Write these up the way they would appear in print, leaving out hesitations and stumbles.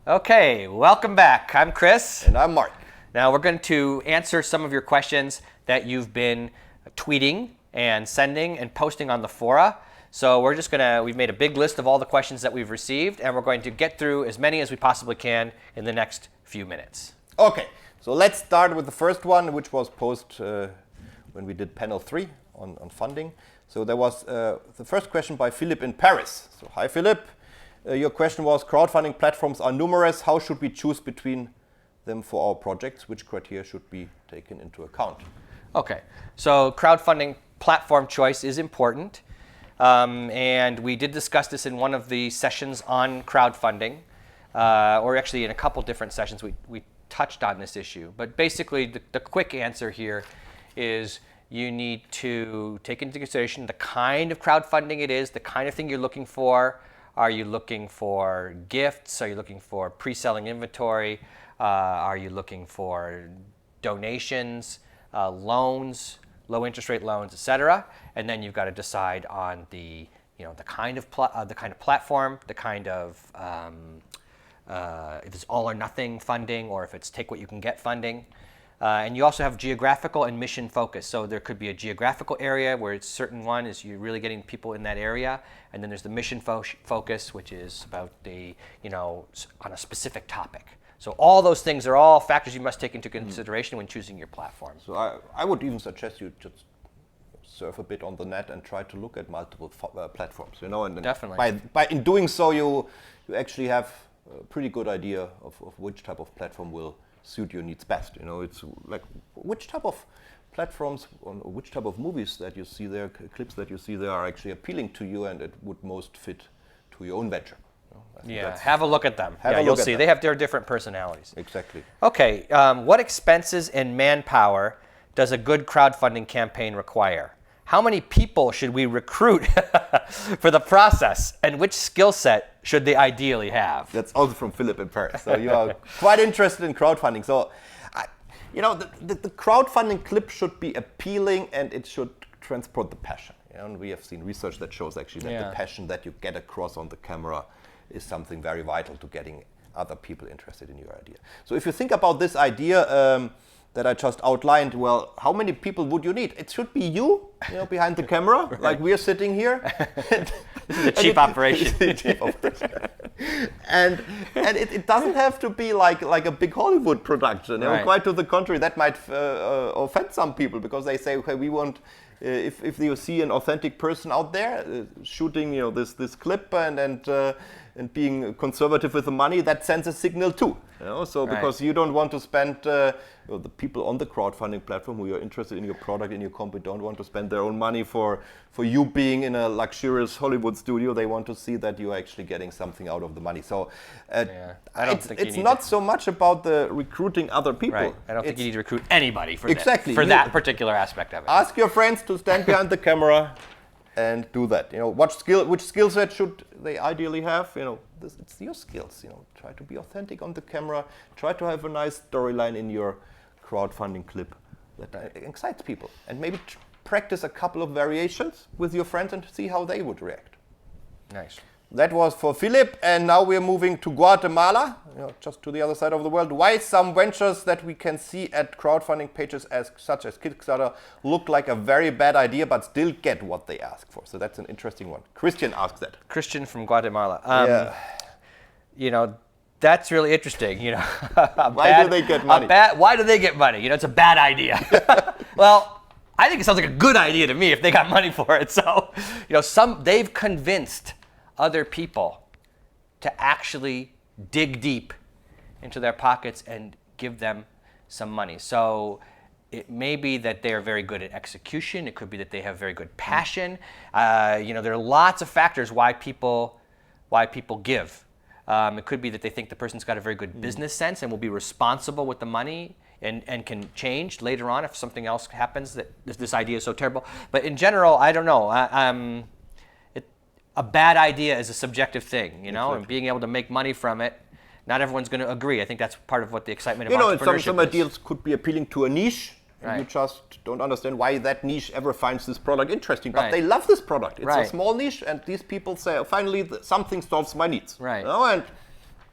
Okay, welcome back. I'm Chris. And I'm Mark. Now we're going to answer some of your questions that you've been tweeting and sending and posting on the fora. So we've made a big list of all the questions that we've received, and we're going to get through as many as we possibly can in the next few minutes. Okay, so let's start with the first one, which was posted when we did panel 3 on funding. So there was the first question by Philip in Paris. So hi Philip. Your question was, crowdfunding platforms are numerous. How should we choose between them for our projects? Which criteria should be taken into account? Okay, so crowdfunding platform choice is important. And we did discuss this in one of the sessions on crowdfunding, or actually in a couple different sessions we touched on this issue. But basically the quick answer here is you need to take into consideration the kind of crowdfunding it is, the kind of thing you're looking for. Are you looking for gifts? Are you looking for pre-selling inventory? Are you looking for donations, loans, low interest rate loans, etc.? And then you've got to decide on the kind of platform, the kind of if it's all or nothing funding, or if it's take what you can get funding. And you also have geographical and mission focus. So there could be a geographical area where it's certain one is you're really getting people in that area, and then there's the mission focus, which is about on a specific topic. So all those things are all factors you must take into consideration when choosing your platform. So I would even suggest you just surf a bit on the net and try to look at multiple platforms. And Definitely. In doing so, you actually have a pretty good idea of which type of platform will suit your needs best. It's like which type of platforms or which type of movies that you see there, clips that you see there are actually appealing to you, and it would most fit to your own venture. Yeah, have a look at them. You'll see. They have their different personalities. Exactly. Okay, what expenses and manpower does a good crowdfunding campaign require? How many people should we recruit for the process, and which skill set should they ideally have? That's also from Philip in Paris. So you are quite interested in crowdfunding. So, the crowdfunding clip should be appealing, and it should transport the passion. And we have seen research that shows actually that the passion that you get across on the camera is something very vital to getting other people interested in your idea. So if you think about this idea that I just outlined, well, how many people would you need? It should be you behind the camera, right. Like we're sitting here. This is a cheap operation. And it doesn't have to be like a big Hollywood production. Right. Quite to the contrary, that might offend some people, because they say, okay, we want, if you see an authentic person out there shooting this clip and being conservative with the money, that sends a signal too. So because you don't want to spend, the people on the crowdfunding platform who are interested in your product, in your company, don't want to spend their own money for you being in a luxurious Hollywood studio. They want to see that you're actually getting something out of the money. So it's not so much about the recruiting other people. Right. I don't think you need to recruit anybody for that particular aspect of it. Ask your friends to stand behind the camera and do that. Which skill set should they ideally have? It's your skills. Try to be authentic on the camera. Try to have a nice storyline in your crowdfunding clip that excites people, and maybe practice a couple of variations with your friends and see how they would react. Nice. That was for Philip, and now we're moving to Guatemala, just to the other side of the world. Why some ventures that we can see at crowdfunding pages such as Kickstarter look like a very bad idea, but still get what they ask for? So that's an interesting one. Christian asks that. Christian from Guatemala. That's really interesting. Why do they get money? Why do they get money? It's a bad idea. Well, I think it sounds like a good idea to me if they got money for it. So, they've convinced other people to actually dig deep into their pockets and give them some money. So it may be that they are very good at execution. It could be that they have very good passion. There are lots of factors why people give. It could be that they think the person's got a very good business sense and will be responsible with the money and can change later on if something else happens that this idea is so terrible. But in general, I don't know. A bad idea is a subjective thing, Exactly. And being able to make money from it, not everyone's going to agree. I think that's part of what the excitement of entrepreneurship some is. ideas could be appealing to a niche, and Right. you just don't understand why that niche ever finds this product interesting. But Right. they love this product. It's Right. a small niche, and these people say, finally, something solves my needs. Right. And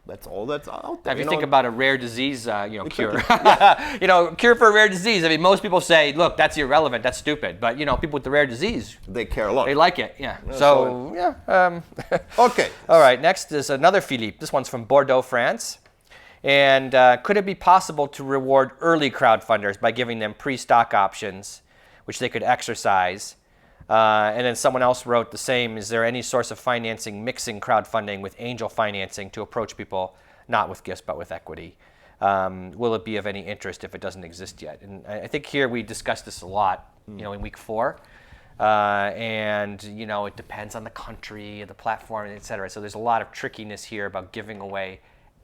that's all that's out there. If you think about a rare disease, cure, Exactly. cure for a rare disease. I mean, most people say, look, that's irrelevant, that's stupid. But people with the rare disease, they care a lot. they like it. Yeah. So yeah. Okay. All right. Next is another Philippe. This one's from Bordeaux, France. And could it be possible to reward early crowdfunders by giving them pre-stock options, which they could exercise? And then someone else wrote the same. Is there any source of financing mixing crowdfunding with angel financing to approach people not with gifts but with equity? Will it be of any interest if it doesn't exist yet? And I think here we discussed this a lot, in week 4. And it depends on the country, the platform, et cetera. So there's a lot of trickiness here about giving away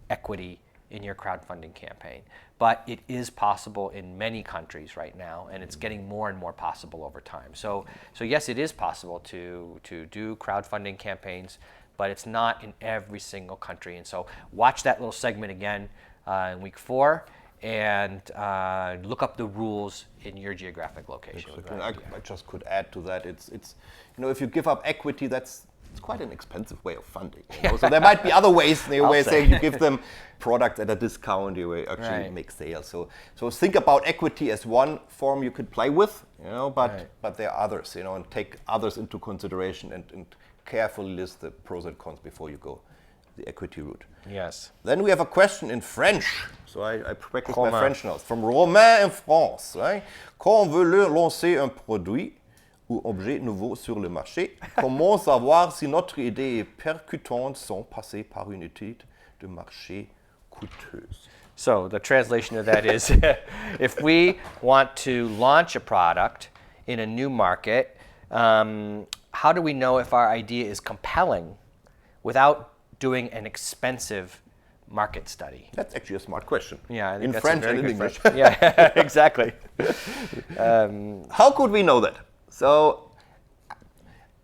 equity in your crowdfunding campaign. But it is possible in many countries right now, and it's getting more and more possible over time. So yes, it is possible to do crowdfunding campaigns, but it's not in every single country. And so watch that little segment again in week 4 and look up the rules in your geographic location. Exactly. I just could add to that. It's if you give up equity, it's quite an expensive way of funding. So there might be other ways. Where say you give them products at a discount, you actually make sales. So think about equity as one form you could play with, but there are others, and take others into consideration and carefully list the pros and cons before you go the equity route. Yes. Then we have a question in French. So I practice my French now. From Romain in France. Right? Quand on veut lancer un produit ou objet nouveau sur le marché, comment savoir si notre idée est percutante sans passer par une étude de marché coûteuse? So the translation of that is, if we want to launch a product in a new market, how do we know if our idea is compelling without doing an expensive market study? That's actually a smart question. Yeah, I think in that's French a very and in good English. question. Yeah, exactly. How could we know that? So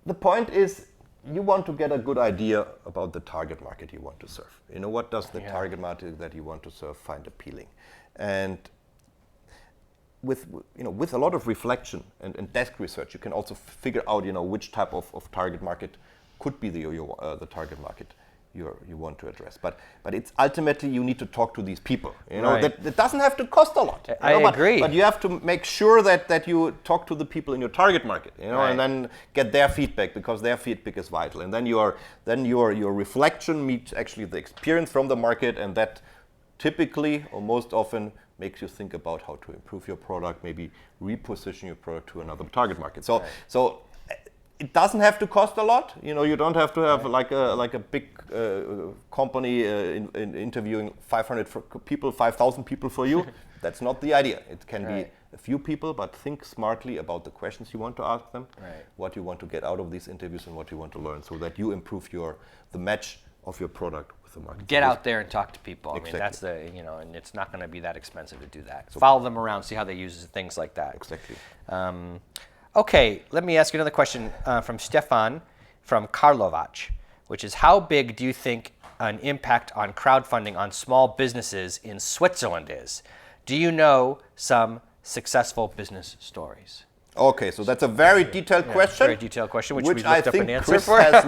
the point is, you want to get a good idea about the target market you want to serve. What does the target market that you want to serve find appealing? And with a lot of reflection and desk research, you can also figure out which type of target market could be the target market you want to address. But it's ultimately you need to talk to these people. That doesn't have to cost a lot. I agree. But you have to make sure that you talk to the people in your target market, and then get their feedback, because their feedback is vital. And then your reflection meets actually the experience from the market, and that typically or most often makes you think about how to improve your product, maybe reposition your product to another target market. So it doesn't have to cost a lot. You don't have to have like a big company interviewing 500 people, 5,000 people for you. That's not the idea. It can be a few people, but think smartly about the questions you want to ask them, what you want to get out of these interviews, and what you want to learn, so that you improve the match of your product with the market. Get out there and talk to people. Exactly. I mean, that's and it's not going to be that expensive to do that. So follow them around, see how they use things like that. Exactly. Okay, let me ask you another question from Stefan from Karlovac, which is, how big do you think an impact on crowdfunding on small businesses in Switzerland is? Do you know some successful business stories? Okay, so that's a very detailed question. Very detailed question, which we looked I up think an answer Chris for. has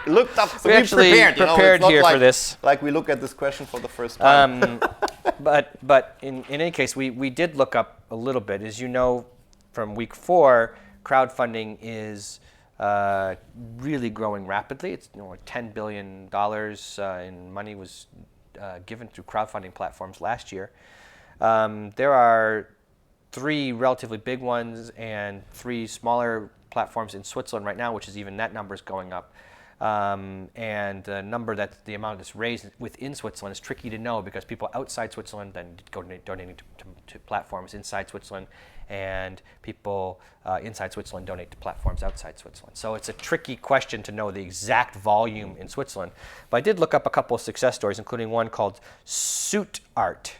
looked up. So We actually prepared It's not here like, for this. Like we look at this question for the first time. But in any case, we did look up a little bit. As you know, from week 4, crowdfunding is really growing rapidly. It's $10 billion in money was given through crowdfunding platforms last year. There are 3 relatively big ones and 3 smaller platforms in Switzerland right now, which is even that number is going up. And the amount that's raised within Switzerland is tricky to know, because people outside Switzerland then go donating to platforms inside Switzerland, and people inside Switzerland donate to platforms outside Switzerland. So it's a tricky question to know the exact volume in Switzerland. But I did look up a couple of success stories, including one called Suit Art,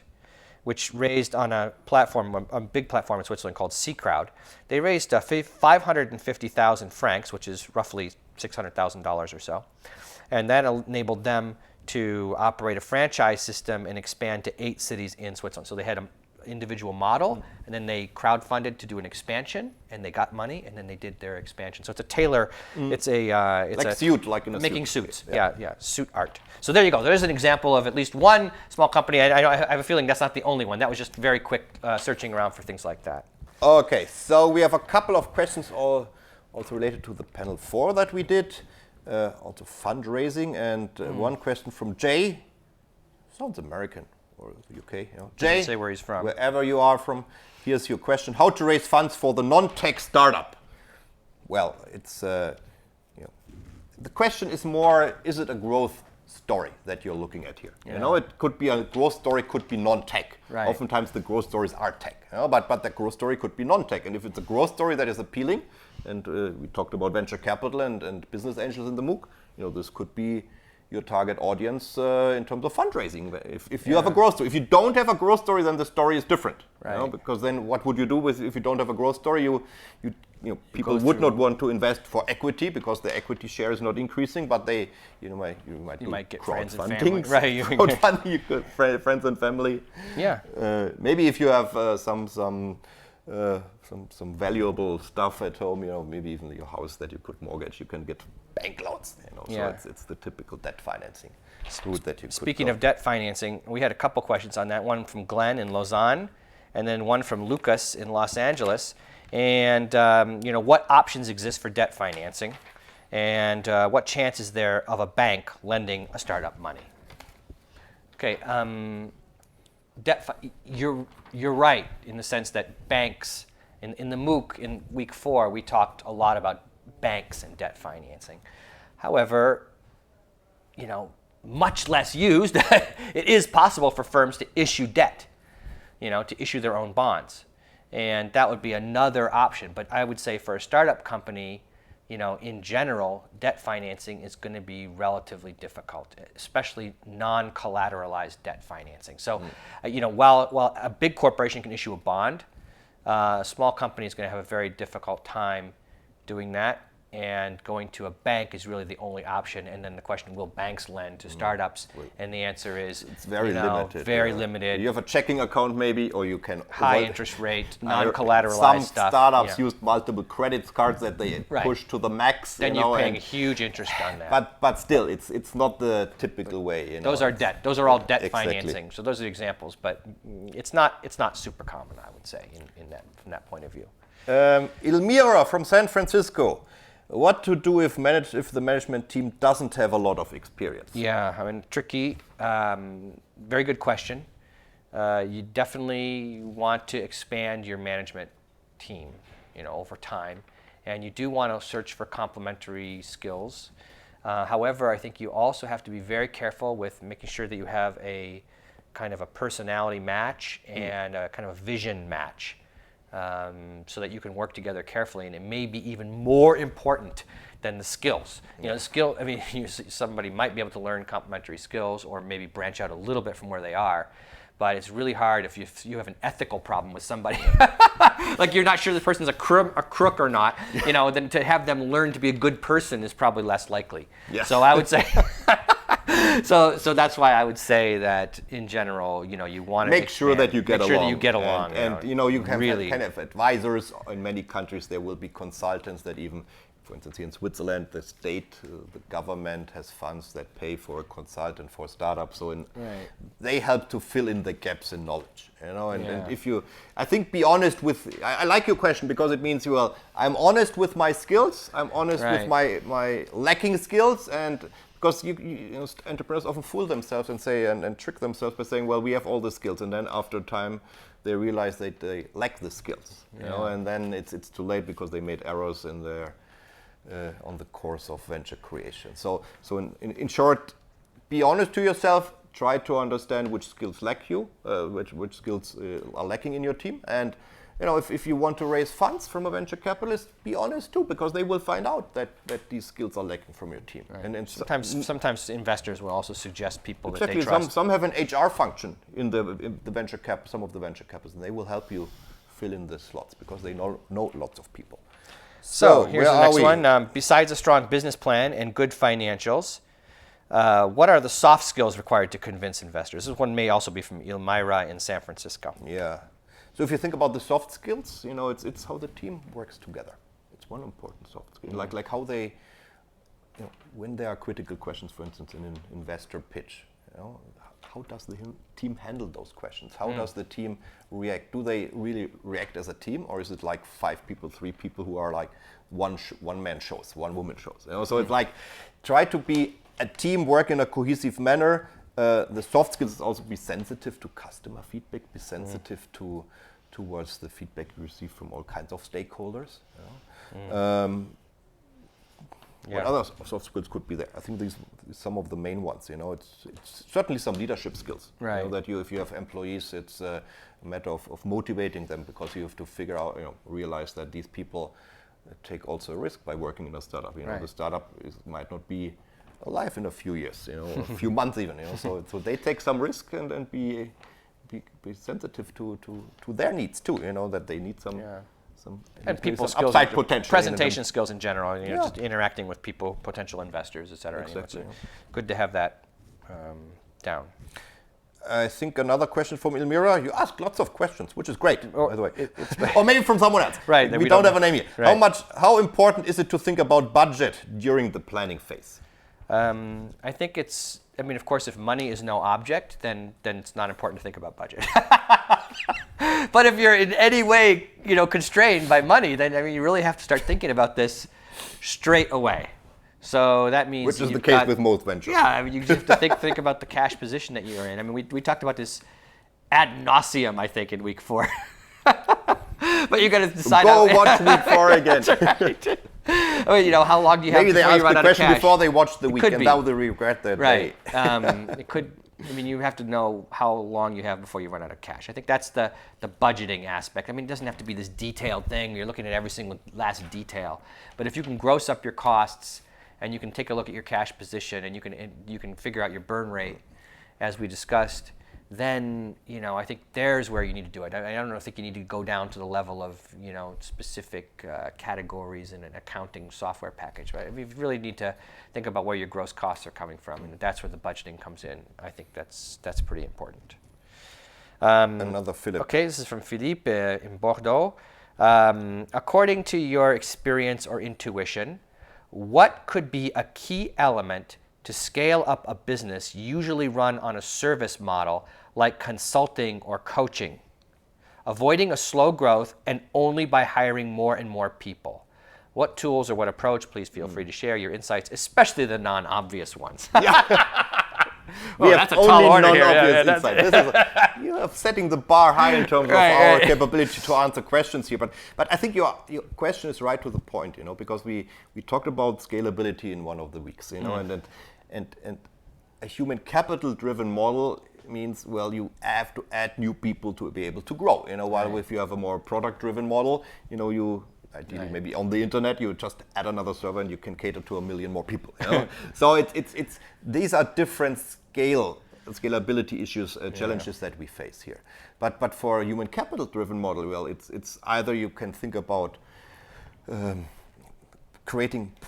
which raised on a platform, a big platform in Switzerland called C-Crowd. They raised 550,000 francs, which is roughly $600,000 or so. And that enabled them to operate a franchise system and expand to 8 cities in Switzerland. So they had individual model, and then they crowdfunded to do an expansion, and they got money, and then they did their expansion. So it's a tailor. It's Like a suit, like in a making suit. suits. Yeah, suit art. So there you go. There's an example of at least one small company. I have a feeling that's not the only one. That was just very quick searching around for things like that. Okay, so we have a couple of questions all also related to the panel 4 that we did, also fundraising, and one question from Jay. Sounds American or UK. You know. Jay, say where he's from. Wherever you are from, here's your question: how to raise funds for the non-tech startup? Well, it's the question is more: is it a growth story that you're looking at here? Yeah. You know, it could be a growth story, could be non-tech. Right. Oftentimes the growth stories are tech, you know, but the growth story could be non-tech. And if it's a growth story that is appealing, and we talked about venture capital and business angels in the MOOC, you know, this could be your target audience in terms of fundraising. If you have a growth story, if you don't have a growth story, then the story is different. Right. You know, because then what would you do with if you don't have a growth story? You people go would through- not want to invest for equity because the equity share is not increasing, but they you might get do friends and crowdfunding. family. Right, you can get- Crowdfunding, you could friends and family. Yeah. Maybe if you have some valuable stuff at home, you know, maybe even your house that you could mortgage, you can get bank loans. You know, Yeah. so it's the typical debt financing route that you. Speaking of debt financing, we had a couple questions on that. One from Glenn in Lausanne, and then one from Lucas in Los Angeles. And what options exist for debt financing, and what chance is there of a bank lending a startup money? Okay, you're right in the sense that banks in the MOOC in week 4 we talked a lot about banks and debt financing. However, much less used, it is possible for firms to issue debt, to issue their own bonds. And that would be another option. But I would say for a startup company, in general, debt financing is going to be relatively difficult, especially non-collateralized debt financing. So, while a big corporation can issue a bond, a small company is going to have a very difficult time doing that. And going to a bank is really the only option. And then the question, will banks lend to startups? And the answer is it's very limited. Very limited. You have a checking account maybe, or you can high interest rate, non-collateralized stuff. Some startups use multiple credit cards that they push to the max. Then you're paying a huge interest on that. But still, it's not the typical way. Those are debt. Those are all debt Exactly. financing. So those are examples, but it's not super common, I would say, from that point of view. Elmira from San Francisco. What to do if the management team doesn't have a lot of experience? Yeah, I mean, tricky. Very good question. You definitely want to expand your management team, over time, and you do want to search for complementary skills. However, I think you also have to be very careful with making sure that you have a kind of a personality match and a kind of a vision match. So that you can work together carefully, and it may be even more important than the skills. Somebody might be able to learn complementary skills or maybe branch out a little bit from where they are, but it's really hard if you have an ethical problem with somebody, like you're not sure the person's a crook or not, then to have them learn to be a good person is probably less likely. Yes. So I would say. So that's why I would say that in general, you want to make sure that you get along. And you have really kind of advisors in many countries. There will be consultants that even, for instance, here in Switzerland, the state, the government has funds that pay for a consultant for startups. So they help to fill in the gaps in knowledge. And if you, I think, be honest with. I like your question because it means I'm honest with my skills. I'm honest with my lacking skills and. Because entrepreneurs often fool themselves and say and trick themselves by saying, well, we have all the skills, and then after time they realize that they lack the skills, and then it's too late because they made errors in their on the course of venture creation. So in short, be honest to yourself. Try to understand which skills lack you, which skills are lacking in your team, and. If you want to raise funds from a venture capitalist, be honest too, because they will find out that these skills are lacking from your team. Right. And sometimes investors will also suggest people exactly, that they trust. Some have an HR function in the venture cap. Some of the venture capitalists, and they will help you fill in the slots because they know lots of people. So here's the next one. Besides a strong business plan and good financials, what are the soft skills required to convince investors? This one may also be from Elmira in San Francisco. Yeah. So if you think about the soft skills, it's how the team works together. It's one important soft skill, like how they, when there are critical questions, for instance, in an investor pitch, how does the team handle those questions? How does the team react? Do they really react as a team, or is it like 5 people, 3 people who are like one man shows, one woman shows? So it's like try to be a team, work in a cohesive manner. The soft skills is also be sensitive to customer feedback, be sensitive towards the feedback you receive from all kinds of stakeholders. What other soft skills could be there? I think these some of the main ones. It's certainly some leadership skills. Right. That if you have employees, it's a matter of motivating them, because you have to figure out, realize that these people take also a risk by working in a startup. Right. The startup might not be alive in a few years, or a few months even. So they take some risk and be sensitive to their needs too. That they need some. Yeah. And people some skills, upside potential, presentation skills in general, just interacting with people, potential investors, et cetera. Exactly. So good to have that down. I think another question from Elmira. You ask lots of questions, which is great, by the way. Or maybe from someone else. Right. We don't have a name here. Right. How important is it to think about budget during the planning phase? I think of course, if money is no object, then it's not important to think about budget. But if you're in any way, constrained by money, then you really have to start thinking about this straight away. So that means which is the case with most ventures. Yeah, you just have to think about the cash position that you're in. We talked about this ad nauseum, I think, in week 4. But you got to decide. Go watch week 4 again. That's right. How long do you have Maybe they before you asked run the out of question cash? before they watched the week, Could and be. now they regret that. Right. It could. You have to know how long you have before you run out of cash. I think that's the budgeting aspect. It doesn't have to be this detailed thing. You're looking at every single last detail. But if you can gross up your costs, and you can take a look at your cash position, and you can figure out your burn rate, as we discussed, then I think there's where you need to do it. I don't think you need to go down to the level of specific categories in an accounting software package, right? You really need to think about where your gross costs are coming from, and that's where the budgeting comes in. I think that's pretty important. Another Philip. Okay, this is from Philippe in Bordeaux. According to your experience or intuition, what could be a key element to scale up a business usually run on a service model like consulting or coaching, avoiding a slow growth and only by hiring more and more people? What tools or what approach? Please feel free to share your insights, especially the non-obvious ones. We have that's a only tall order here. non-obvious Yeah, insight. You are setting the bar high in terms of our capability to answer questions here. But I think your question is right to the point, because we talked about scalability in one of the weeks, and a human capital-driven model means, well, you have to add new people to be able to grow. While if you have a more product-driven model, you ideally maybe on the internet, you just add another server and you can cater to 1 million more people. So it's these are different scalability issues, challenges that we face here. But for a human capital-driven model, well, it's either you can think about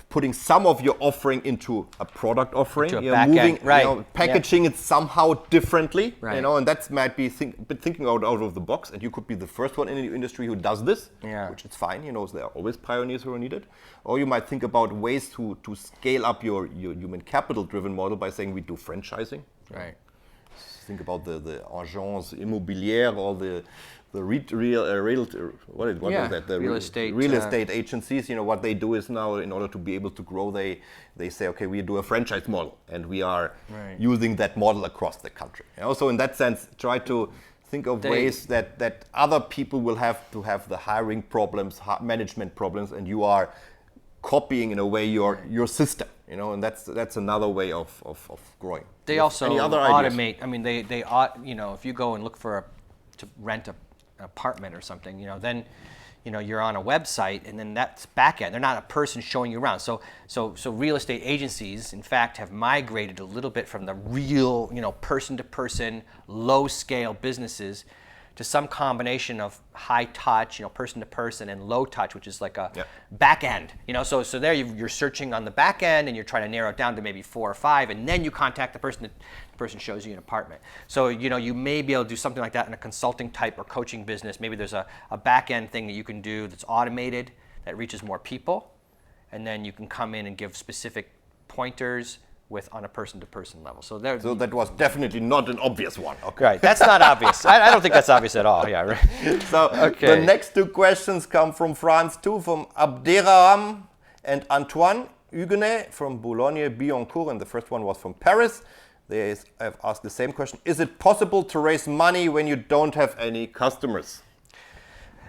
putting some of your offering into a product offering, Into a back end, right. Packaging it somehow differently, Right. and that might be thinking out of the box, and you could be the first one in the industry who does this, which is fine, there are always pioneers who are needed. Or you might think about ways to scale up your human capital driven model by saying we do franchising. Right. Think about the agence immobilière or the real estate agencies. What they do is now, in order to be able to grow, they say, okay, we do a franchise model, and we are using that model across the country. So in that sense, try to think of ways that other people will have to have the hiring problems, management problems, and you are copying in a way your system. And that's another way of growing. They also Any other automate. ideas? They if you go and look to rent an apartment or something, then you're on a website, and then that's back end. They're not a person showing you around. So real estate agencies, in fact, have migrated a little bit from the real, person to person, low scale businesses to some combination of high touch, person to person, and low touch, which is like a Yeah. back end. So there you're searching on the back end and you're trying to narrow it down to maybe 4 or 5, and then you contact the person. The person shows you an apartment. So you may be able to do something like that in a consulting type or coaching business. Maybe there's a back end thing that you can do that's automated that reaches more people, and then you can come in and give specific pointers on a person-to-person level. So that was definitely not an obvious one. Okay. right. That's not obvious. I don't think that's obvious at all. Yeah. Right. So Okay. the next 2 questions come from France too, from Abderraham and Antoine Huguenet from Boulogne-Billancourt, and the first one was from Paris. They have asked the same question: is it possible to raise money when you don't have any customers?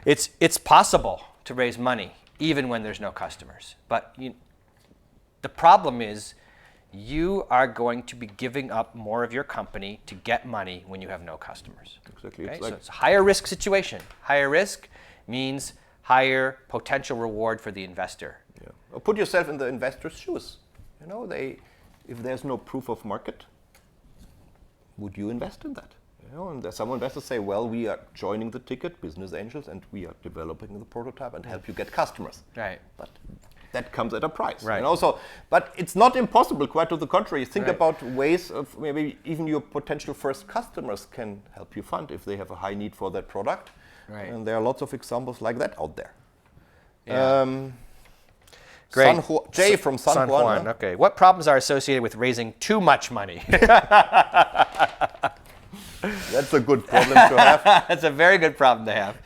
It's possible to raise money even when there's no customers, but the problem is you are going to be giving up more of your company to get money when you have no customers. Exactly. Okay? It's like, So it's a higher risk situation. Higher risk means higher potential reward for the investor. yeah. Or put yourself in the investor's shoes. If there's no proof of market, would you invest in that? And there's some investors say, well, we are joining the ticket, business angels, and we are developing the prototype and help you get customers. Right. But that comes at a price. Right. But it's not impossible, quite to the contrary. Think Right. about ways of maybe even your potential first customers can help you fund if they have a high need for that product. Right. And there are lots of examples like that out there. Yeah. Great. Jay from San Juan. huh? Okay. What problems are associated with raising too much money? That's a good problem to have. That's a very good problem to have.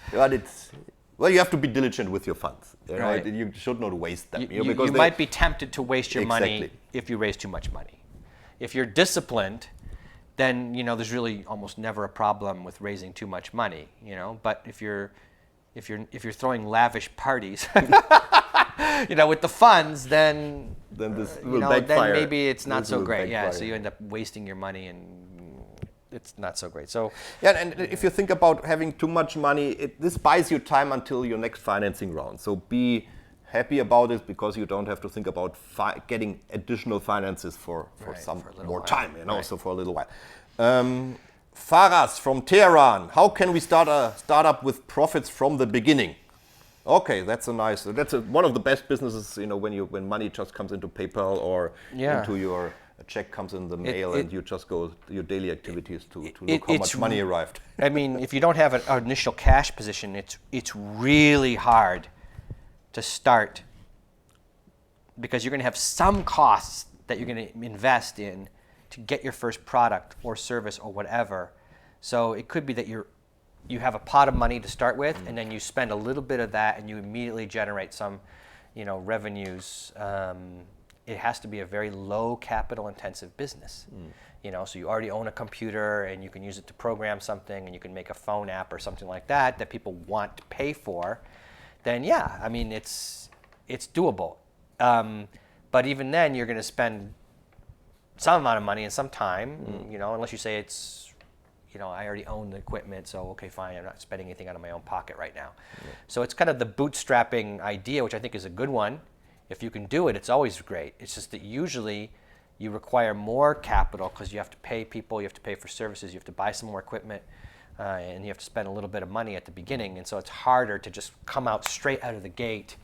But you have to be diligent with your funds. Right. You should not waste them. You because they- might be tempted to waste your money Exactly. if you raise too much money. If you're disciplined, then there's really almost never a problem with raising too much money. But if you're throwing lavish parties, with the funds, then this will backfire. then maybe it's not This so will great. Yeah, backfire. so you end up wasting your money and it's not so great. So Yeah, and if you think about having too much money, this buys you time until your next financing round. So be happy about it because you don't have to think about getting additional finances for Right, some for a little more while. time, Right. so for a little while. Faraz from Tehran, how can we start a startup with profits from the beginning? Okay, that's one of the best businesses, when money just comes into PayPal or Yeah. into your a check comes in the mail and you just go your daily activities to look how it's much money arrived. I mean, if you don't have an initial cash position, it's really hard to start because you're going to have some costs that you're going to invest in to get your first product or service or whatever. So it could be that you have a pot of money to start with, and then you spend a little bit of that, and you immediately generate some, revenues. It has to be a very low capital intensive business. So you already own a computer and you can use it to program something and you can make a phone app or something like that people want to pay for, then yeah, I mean, it's doable. But even then you're going to spend some amount of money and some time, unless you say it's, I already own the equipment, so okay, fine, I'm not spending anything out of my own pocket right now. Yeah. So it's kind of the bootstrapping idea, which I think is a good one. If you can do it, it's always great. It's just that usually you require more capital because you have to pay people, you have to pay for services, you have to buy some more equipment, and you have to spend a little bit of money at the beginning. And so it's harder to just come out straight out of the gate,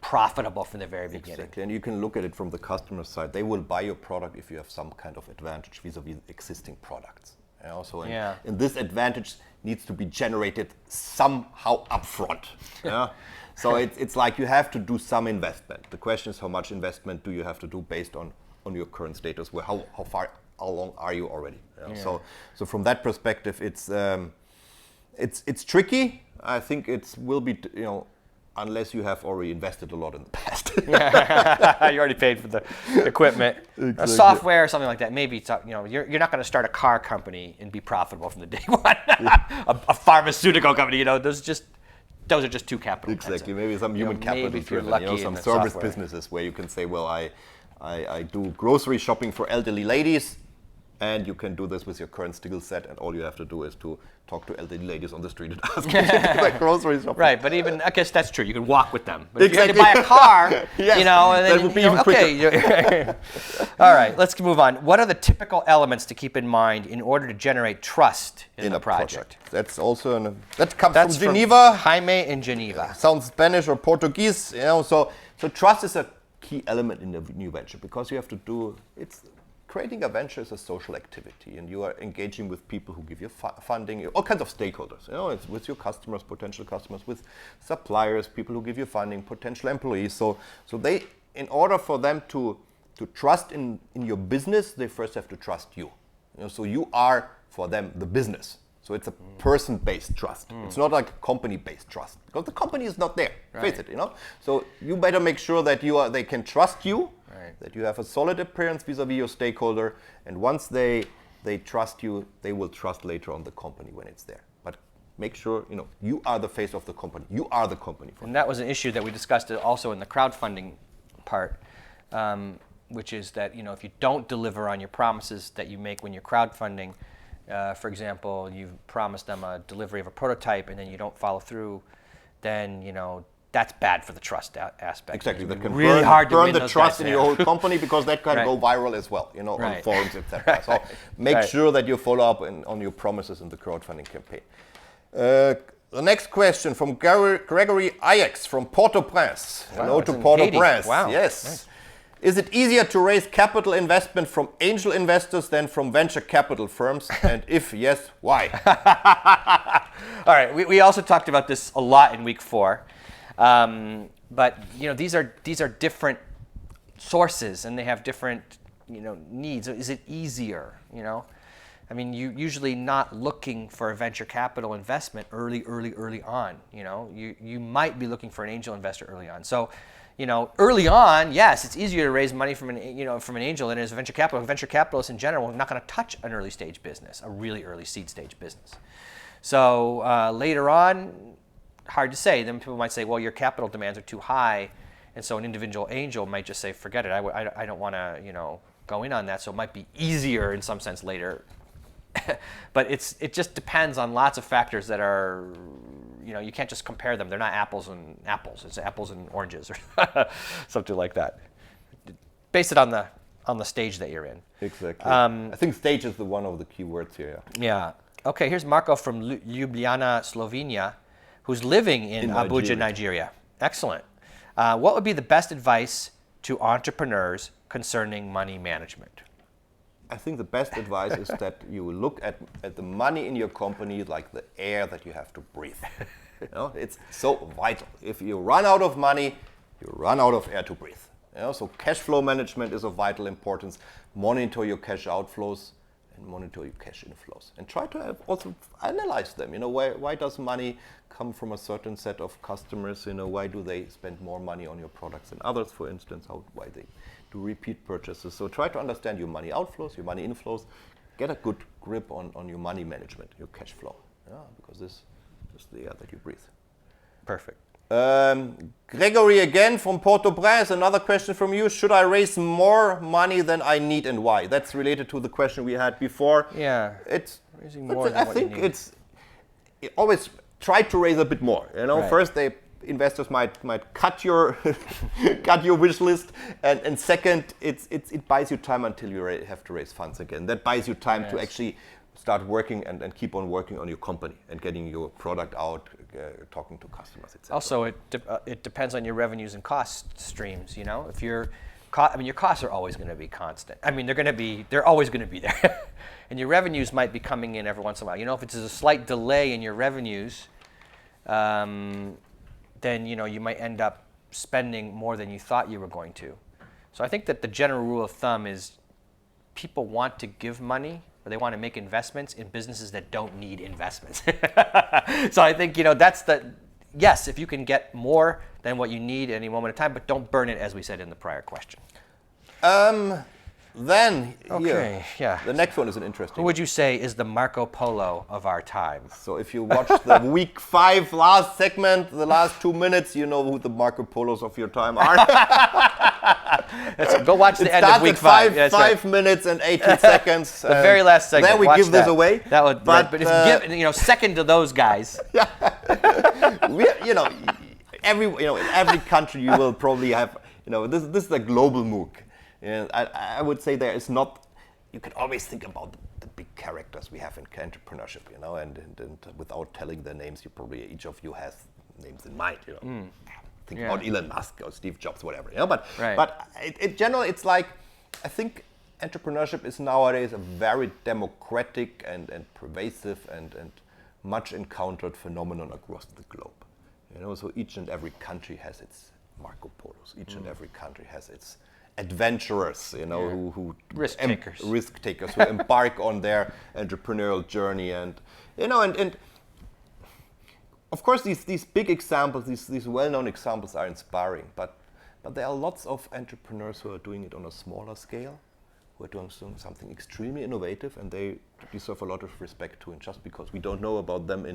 profitable from the very beginning. Exactly, and you can look at it from the customer side. They will buy your product if you have some kind of advantage vis-a-vis existing products. And this advantage needs to be generated somehow upfront. Yeah. So it's like you have to do some investment. The question is how much investment do you have to do based on your current status? How long are you already? Yeah. So from that perspective, it's tricky. I think it will be unless you have already invested a lot in the past. You already paid for the equipment, Exactly. Software, something like that. Maybe you're not going to start a car company and be profitable from the day one. a pharmaceutical company, those are just too capital intensive. Exactly, maybe some human capital maybe if you're driven, lucky some in the service software. businesses where you can say, well, I do grocery shopping for elderly ladies, And you can do this with your current skill set, and all you have to do is to talk to elderly ladies on the street and ask them to do their grocery shopping. Right, but even I guess that's true. You can walk with them. But Exactly. if you had to buy a car, Yes, you know, and then, that would be you know, even quicker. okay. All right, let's move on. What are the typical elements to keep in mind in order to generate trust in a project? That's also that comes That's from Geneva. Jaime in Geneva. Sounds Spanish or Portuguese, you know. So trust is a key element in the new venture, because you have to do creating a venture is a social activity, and you are engaging with people who give you funding, all kinds of stakeholders. You know, it's with your customers, potential customers, with suppliers, people who give you funding, potential employees. So they, in order for them to trust in your business, they first have to trust you. You know, so you are for them the business. So it's a person-based trust. It's not like company-based trust, because the company is not there. Face it, you know. So you better make sure that they can trust you, that you have a solid appearance vis-a-vis your stakeholder, and once they trust you, they will trust later on the company when it's there. But make sure, you know, you are the face of the company. You are the company. And that was an issue that we discussed also in the crowdfunding part, which is that, you know, if you don't deliver on your promises that you make when you're crowdfunding, for example, you've promised them a delivery of a prototype and then you don't follow through, then, you know, that's bad for the trust aspect. Exactly, that can really hard to burn win the those trust guys. in your whole company, because that can go viral as well, you know, on forums, etc. So make sure that you follow up on your promises in the crowdfunding campaign. The next question from Gregory Ajax from Port-au-Prince. Wow, Hello it's to in Port-au-Prince. Haiti. Wow, Yes. nice. Is it easier to raise capital investment from angel investors than from venture capital firms? And if yes, why? All right, we also talked about this a lot in week 4, but you know, these are different sources and they have different, you know, needs. Is it easier? You know, I mean, you usually not looking for a venture capital investment early on. You know, you might be looking for an angel investor early on. So, you know, early on, yes, it's easier to raise money from an angel than it is a venture capital. Venture capitalists in general are not going to touch an early stage business, a really early seed stage business. So later on, hard to say. Then people might say, well, your capital demands are too high, and so an individual angel might just say, forget it. I don't want to, you know, go in on that. So it might be easier in some sense later. But it just depends on lots of factors that are, you know, you can't just compare them. They're not apples and apples. It's apples and oranges or something like that. Base it on the stage that you're in. Exactly. I think stage is one of the key words here. Yeah. Okay, here's Marco from Ljubljana, Slovenia, who's living in Abuja, Nigeria. Excellent. What would be the best advice to entrepreneurs concerning money management? I think the best advice is that you look at the money in your company like the air that you have to breathe. You know, it's so vital. If you run out of money, you run out of air to breathe. You know, so cash flow management is of vital importance. Monitor your cash outflows and monitor your cash inflows, and try to also analyze them. You know, why does money come from a certain set of customers? You know, why do they spend more money on your products than others, for instance? Why they do repeat purchases? So try to understand your money outflows, your money inflows. Get a good grip on your money management, your cash flow, because this is the air that you breathe. Perfect. Gregory again from Port-au-Prince, another question from you. Should I raise more money than I need, and why? That's related to the question we had before. Yeah. Raising more than what you need. I think always try to raise a bit more. You know, first investors might cut your wish list, and second, it buys you time until you have to raise funds again. That buys you time to actually start working and keep on working on your company and getting your product out, talking to customers, etc. Also, it depends on your revenues and cost streams. You know, if your costs are always going to be constant. I mean, they're always going to be there, and your revenues might be coming in every once in a while. You know, if it's a slight delay in your revenues, then you know you might end up spending more than you thought you were going to. So I think that the general rule of thumb is people want to give money, or they want to make investments in businesses that don't need investments. So I think, you know, yes, if you can get more than what you need at any moment in time, but don't burn it, as we said in the prior question. Then, okay, the next one is an interesting Who would you say is the Marco Polo of our time? So if you watched the week 5 last segment, the last 2 minutes, you know who the Marco Polos of your time are. Go watch the It end of starts week at 5. That's right. 5 minutes and 18 seconds. The very last segment. Then we Watch give this that. away. That would, but if you give, second to those guys. In every country you will probably have, this is a global MOOC. And I would say there is not, you can always think about the big characters we have in entrepreneurship, and without telling their names, each of you has names in mind, Think about Elon Musk or Steve Jobs, whatever, But in general, it's like, I think entrepreneurship is nowadays a very democratic and pervasive and much encountered phenomenon across the globe. So each and every country has its Marco Polos. Each and every country has its adventurers, who risk takers, who embark on their entrepreneurial journey, and of course these big examples, these well-known examples are inspiring, but there are lots of entrepreneurs who are doing it on a smaller scale, who are doing something extremely innovative, and they deserve a lot of respect too. And just because we don't know about them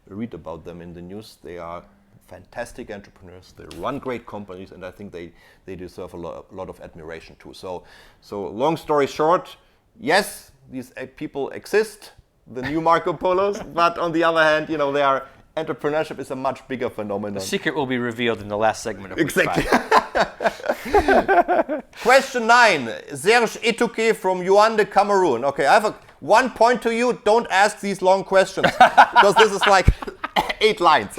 read about them in the news, they are fantastic entrepreneurs. They run great companies, and I think they deserve a lot of admiration too. So long story short, yes, these people exist, the new Marco Polos, but on the other hand, entrepreneurship is a much bigger phenomenon. The secret will be revealed in the last segment of Exactly. Week 5. Question 9, Serge Etouke from Yaoundé, Cameroon. Okay, I have 1 point to you. Don't ask these long questions because this is like 8 lines.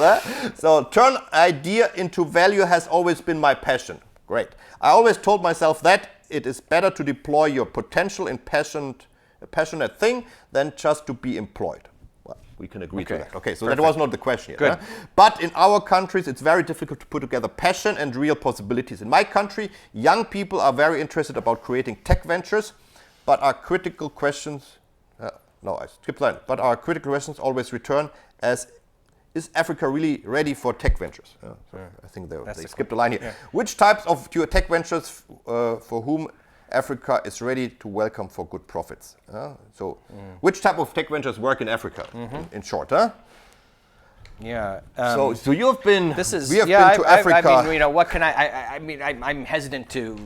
So, turn idea into value has always been my passion. Great. I always told myself that it is better to deploy your potential in a passionate thing than just to be employed. Well, we can agree to that. Okay, so Perfect. that was not the question yet. Good. But in our countries, it's very difficult to put together passion and real possibilities. In my country, young people are very interested about creating tech ventures, but our critical questions, but our critical questions always return as, is Africa really ready for tech ventures? I think they skipped a line here. Yeah. Which types of your tech ventures for whom Africa is ready to welcome for good profits? Which type of tech ventures work in Africa, in short? Yeah. So you have been. We have been to Africa. I mean, what can I'm hesitant to,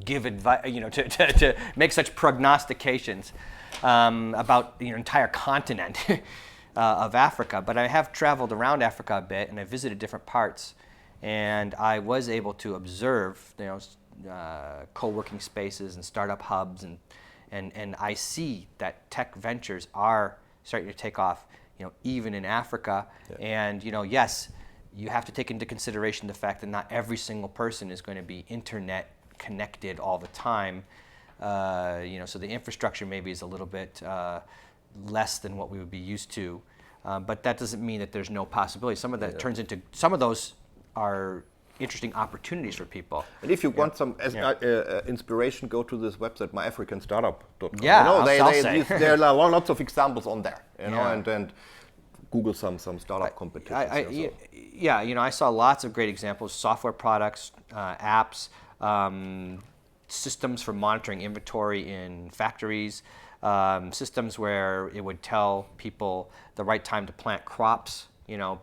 give advice, to make such prognostications about the entire continent of Africa. But I have traveled around Africa a bit, and I visited different parts, and I was able to observe, co-working spaces and startup hubs, and I see that tech ventures are starting to take off, even in Africa. Yeah. And yes, you have to take into consideration the fact that not every single person is going to be internet connected all the time. So the infrastructure maybe is a little bit less than what we would be used to, but that doesn't mean that there's no possibility. Some of that turns into, some of those are interesting opportunities for people. And if you want some inspiration, go to this website, myafricanstartup.com. Yeah, there are lots of examples on there. And Google some startup competitions. I saw lots of great examples: software products, apps, systems for monitoring inventory in factories, systems where it would tell people the right time to plant crops,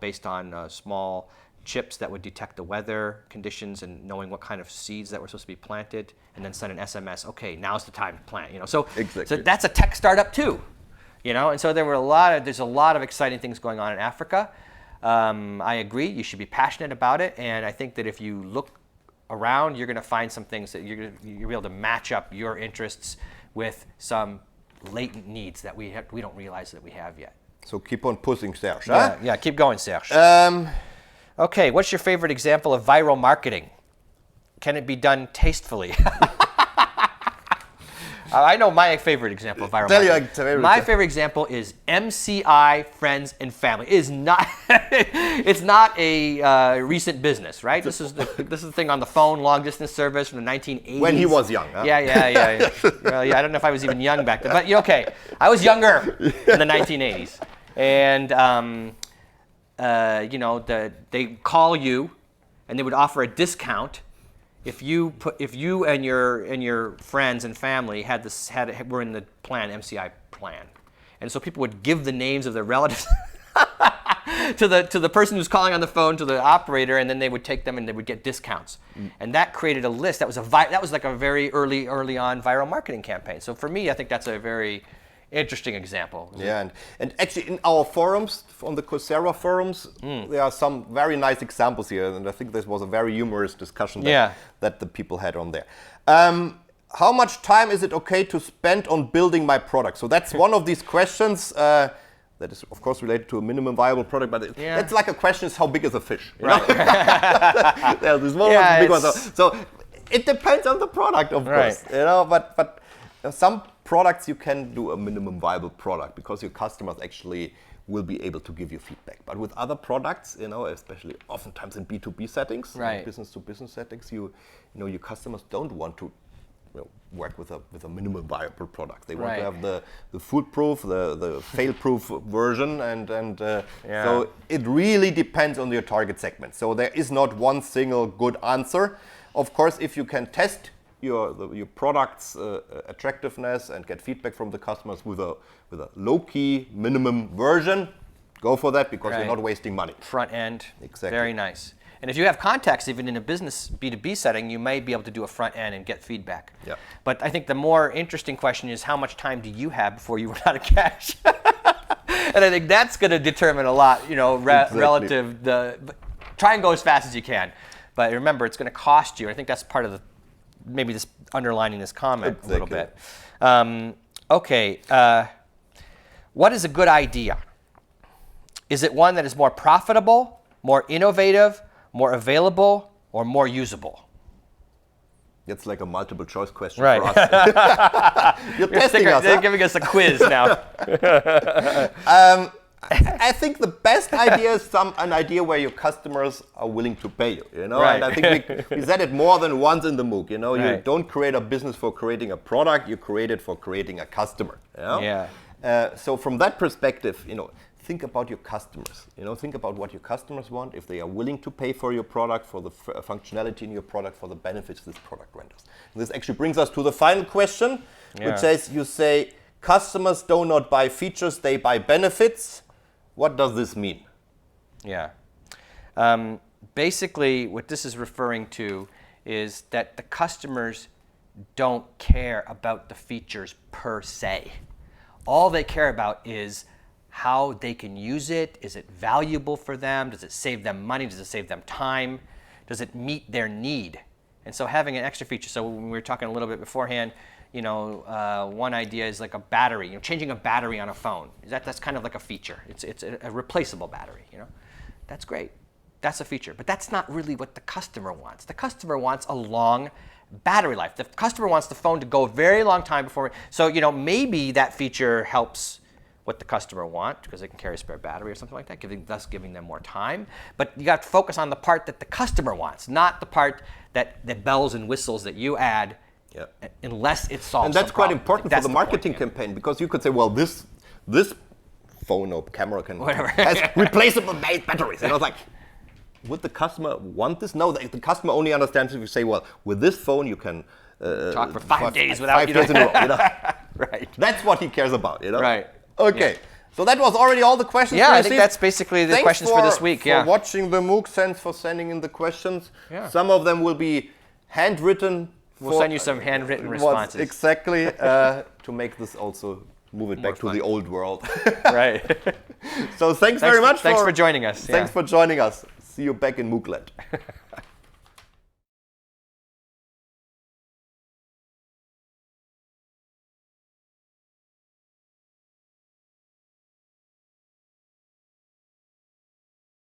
based on small chips that would detect the weather conditions and knowing what kind of seeds that were supposed to be planted, and then send an SMS, okay, now's the time to plant, So that's a tech startup too, and so there's a lot of exciting things going on in Africa. I agree, you should be passionate about it, and I think that if you look around, you're going to find some things that you'll be able to match up your interests with some latent needs that we don't realize that we have yet. So keep on pushing, Serge. Yeah, keep going, Serge. Okay, what's your favorite example of viral marketing? Can it be done tastefully? I know my favorite example of viral marketing. My favorite example is MCI Friends and Family. It is not. It's not a recent business, right? This is the thing on the phone, long distance service from the 1980s. When he was young, huh? Yeah. Well, I don't know if I was even young back then, but okay, I was younger in the 1980s, and they call you, and they would offer a discount if you and your friends and family were in the plan, MCI plan. And so people would give the names of their relatives to the person who's calling on the phone to the operator, and then they would take them and they would get discounts. And that created a list. That was like a very early on viral marketing campaign. So for me, I think that's a very interesting example. Yeah, and actually in our forums, on the Coursera forums, there are some very nice examples here, and I think this was a very humorous discussion that the people had on there. How much time is it okay to spend on building my product? So that's one of these questions that is, of course, related to a minimum viable product, but it's like a question: is how big is a fish? Right. Yeah, this one was big one. So it depends on the product, of course. You know, but some products you can do a minimum viable product because your customers actually will be able to give you feedback. But with other products, you know, especially oftentimes in B2B settings, business to business settings, you know, your customers don't want to work with a minimum viable product. They want to have the foolproof, the fail-proof version, and so it really depends on your target segment. So there is not one single good answer. Of course, if you can test your product's attractiveness and get feedback from the customers with a low-key minimum version, go for that because you're not wasting money. Front end, exactly. Very nice. And if you have contacts, even in a business B2B setting, you may be able to do a front end and get feedback. Yeah. But I think the more interesting question is how much time do you have before you run out of cash? And I think that's going to determine a lot, you know, relative. Try and go as fast as you can. But remember, it's going to cost you. I think that's part of maybe this underlining this comment a little bit. What is a good idea? Is it one that is more profitable, more innovative, more available, or more usable? It's like a multiple choice question for us. You're testing us. They're giving us a quiz now. I think the best idea is an idea where your customers are willing to pay you, you know? And I think we said it more than once in the MOOC, you know? You don't create a business for creating a product, you create it for creating a customer, you know? So from that perspective, you know, think about your customers, you know, think about what your customers want, if they are willing to pay for your product, for the functionality in your product, for the benefits this product renders. And this actually brings us to the final question, which says, you say, customers do not buy features, they buy benefits. What does this mean? Yeah. Basically, what this is referring to is that the customers don't care about the features per se. All they care about is how they can use it. Is it valuable for them? Does it save them money? Does it save them time? Does it meet their need? And so having an extra feature, so when we were talking a little bit beforehand, you know, one idea is like a battery, you know, changing a battery on a phone. That's kind of like a feature. It's a replaceable battery, you know. That's great. That's a feature. But that's not really what the customer wants. The customer wants a long battery life. The customer wants the phone to go a very long time before. So, you know, maybe that feature helps what the customer wants because they can carry a spare battery or something like that, thus giving them more time. But you got to focus on the part that the customer wants, not the part that the bells and whistles that you add, unless it solves. And that's quite important for the marketing campaign because you could say, well, this phone or camera has replaceable batteries. And I was like, would the customer want this? No, the customer only understands if you say, well, with this phone you can talk for 5 days without 5 days in a row. You know? Right. That's what he cares about. You know. Right. Okay. Yeah. So that was already all the questions. Yeah, I think that's basically the questions for this week. Thanks for watching the MOOC. Thanks for sending in the questions. Yeah. Some of them will be handwritten. We'll send you some handwritten responses. Exactly. To make this also move it back to the old world. Right. So thanks very much. Thanks for joining us. Thanks for joining us. See you back in MOOCland.